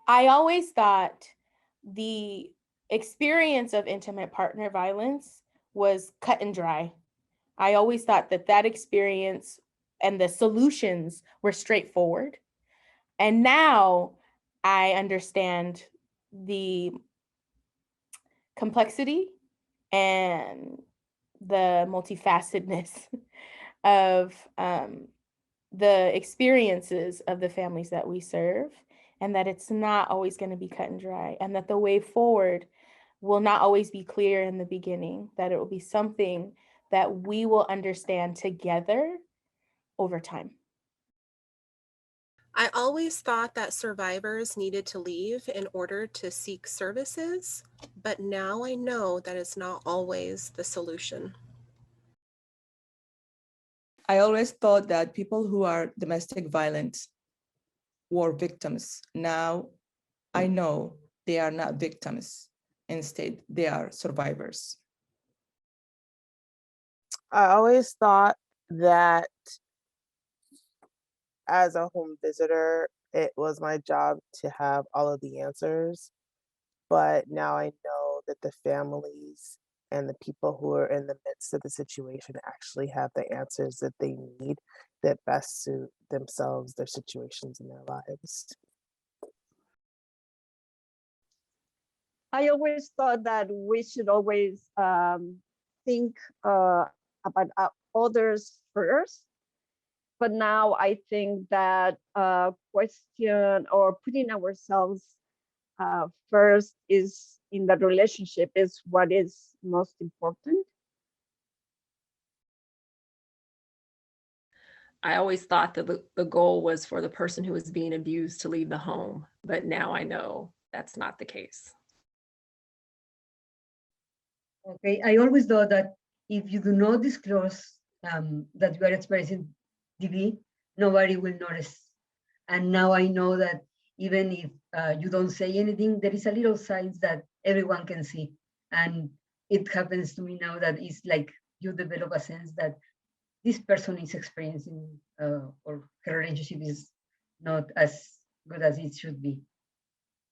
I always thought the experience of intimate partner violence was cut and dry. I always thought that that experience and the solutions were straightforward. And now I understand the complexity and the multifacetedness of the experiences of the families that we serve, and that it's not always going to be cut and dry, and that the way forward will not always be clear in the beginning, that it will be something that we will understand together over time. I always thought that survivors needed to leave in order to seek services, but now I know that is not always the solution. I always thought that people who are domestic violence were victims. Now I know they are not victims. Instead, they are survivors. I always thought that as a home visitor, it was my job to have all of the answers. But now I know that the families and the people who are in the midst of the situation actually have the answers that they need that best suit themselves, their situations, and their lives. I always thought that we should always think about others first. But now I think that question or putting ourselves first is in the relationship is what is most important. I always thought that the goal was for the person who was being abused to leave the home, but now I know that's not the case. Okay, I always thought that if you do not disclose that you are experiencing DV, nobody will notice. And now I know that even if you don't say anything, there is a little signs that everyone can see. And it happens to me now that it's like you develop a sense that this person is experiencing or her relationship is not as good as it should be.